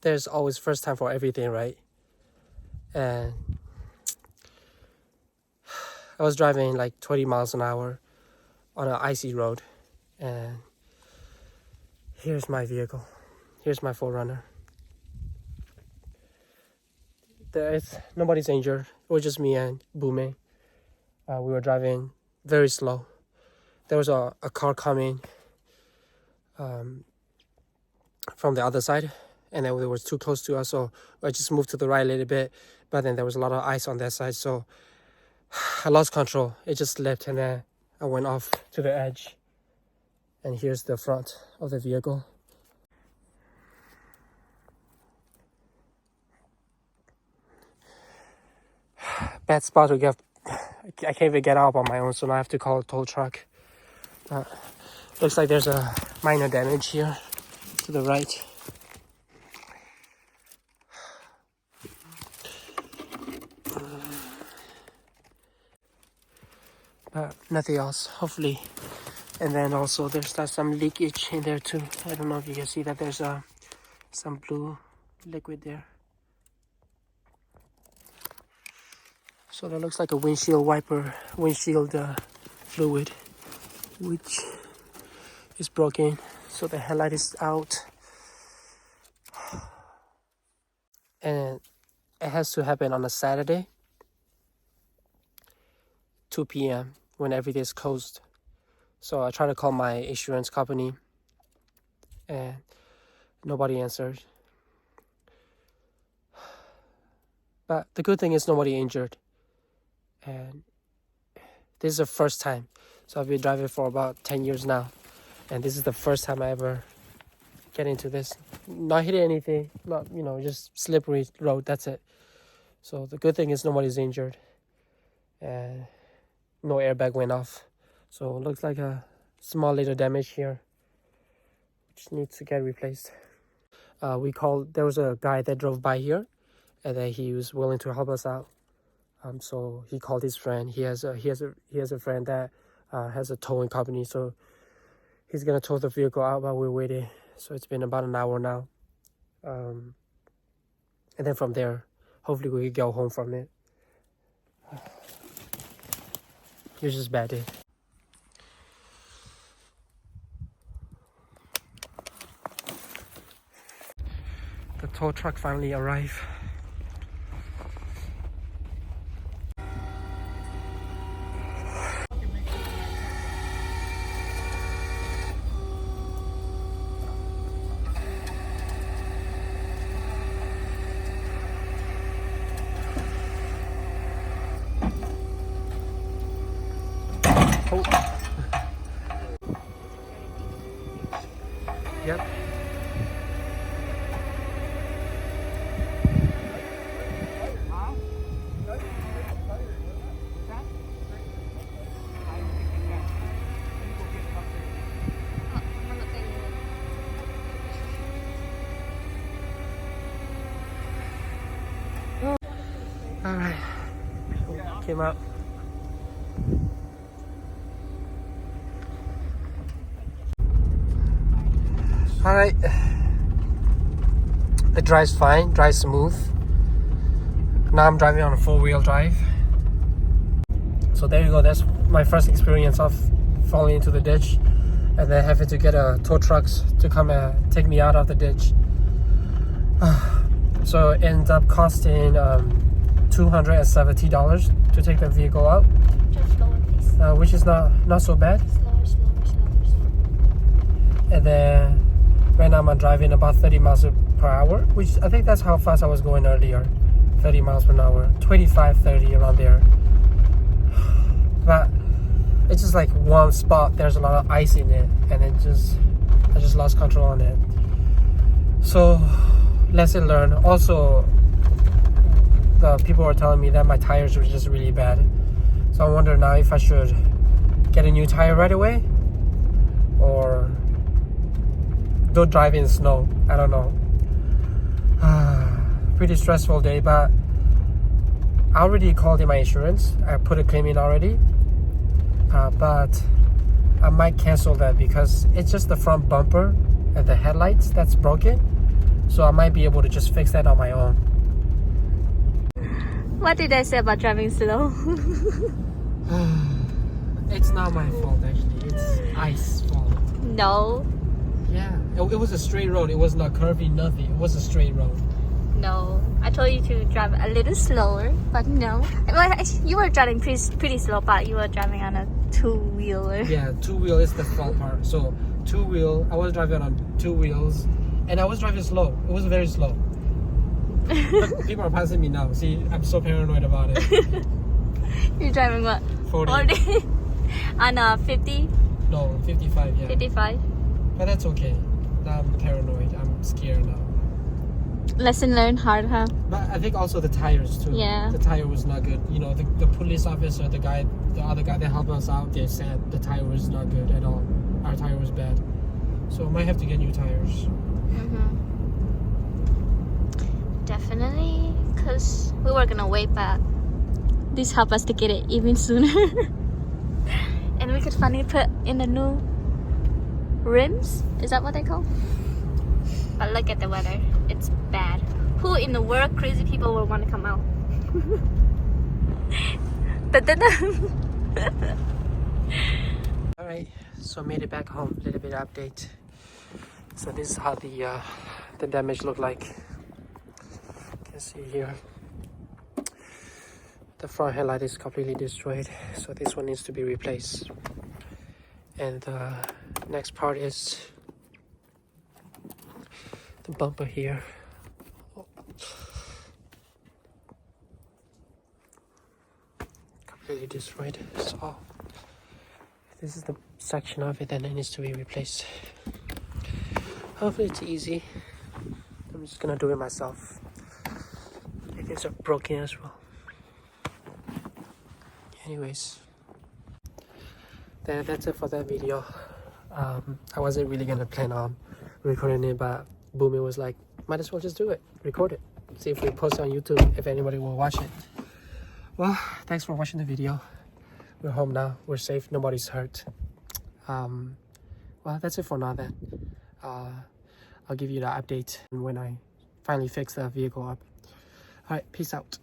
there's always first time for everything, right? And I was driving like 20 miles an hour on an icy road, and here's my vehicle. Here's my 4Runner. Nobody's injured. It was just me and Booming. We were driving very slow. There was a car coming from the other side, and then it was too close to us, so I just moved to the right a little bit, but then there was a lot of ice on that side, so I lost control. It just slipped, and then I went off to the edge. And here's the front of the vehicle. Bad spot to get. I can't even get out on my own, so now I have to call a tow truck. Looks like there's a minor damage here to the right. But nothing else, hopefully. And then also there's some leakage in there too. I don't know if you can see that there's some blue liquid there. So that looks like a windshield fluid, which is broken. So the headlight is out. And it has to happen on a Saturday, 2 p.m. when everything is closed. So I tried to call my insurance company and nobody answered. But the good thing is nobody injured. And this is the first time. So I've been driving for about 10 years now. And this is the first time I ever get into this. Not hitting anything, not, just slippery road, that's it. So the good thing is nobody's injured. And no airbag went off. So it looks like a small little damage here, which needs to get replaced. There was a guy that drove by here, and then he was willing to help us out. So he called his friend. He has a friend that has a towing company, so he's gonna tow the vehicle out while we're waiting. So it's been about an hour now, and then from there, hopefully we can go home from it. It's just bad day. The tow truck finally arrived. Oh. Yep. All right. Came out. All right. It drives fine, drives smooth. Now I'm driving on a 4-wheel drive. So there you go. That's my first experience of falling into the ditch and then having to get a tow trucks to come and take me out of the ditch. So it ends up costing $270 to take the vehicle out. Just slower, please. Which is not so bad. Slower. And then right now I'm driving about 30 miles per hour, which I think that's how fast I was going earlier. 30 miles per hour, 25, 30 around there. But it's just like one spot, there's a lot of ice in it, and I just lost control on it. So lesson learned. Also, the people were telling me that my tires were just really bad. So I wonder now if I should get a new tire right away or don't drive in snow. I don't know. Pretty stressful day, but I already called in my insurance. I put a claim in already, but I might cancel that because it's just the front bumper and the headlights that's broken. So I might be able to just fix that on my own. What did I say about driving slow? It's not my fault actually. It's Ice's fault. No. Yeah, it was a straight road. It was not curvy, nothing. It was a straight road. No. I told you to drive a little slower, but no. Well, you were driving pretty slow, but you were driving on a two-wheeler. Yeah, two-wheel is the fault part. So two-wheel, I was driving on two wheels, and I was driving slow. It was very slow. Look, people are passing me now. See, I'm so paranoid about it. You're driving what? 40. On a 50? No, 55, yeah. 55? But that's okay. Now I'm paranoid. I'm scared now. Lesson learned hard, huh? But I think also the tires too. Yeah. The tire was not good. You know, the police officer, the other guy that helped us out, they said the tire was not good at all. Our tire was bad. So I might have to get new tires. Definitely, because we were gonna wait, but this helped us to get it even sooner. And we could finally put in the new rims. Is that what they call? But look at the weather. It's bad. Who in the world crazy people will want to come out? Alright, so made it back home. A little bit of update. So this is how the damage looked like. You can see here. The front headlight is completely destroyed. So this one needs to be replaced. And the next part is the bumper here. Completely destroyed. So this is the section of it that needs to be replaced. Hopefully it's easy. I'm just gonna do it myself. These are broken as well. Anyways, that's it for that video. I wasn't really gonna plan on recording it, but Boomy was like, might as well just do it, record it, see if we post it on YouTube, if anybody will watch it. Well, thanks for watching the video. We're home now, we're safe, nobody's hurt. Well, that's it for now then. I'll give you the update when I finally fix the vehicle up. Alright, peace out.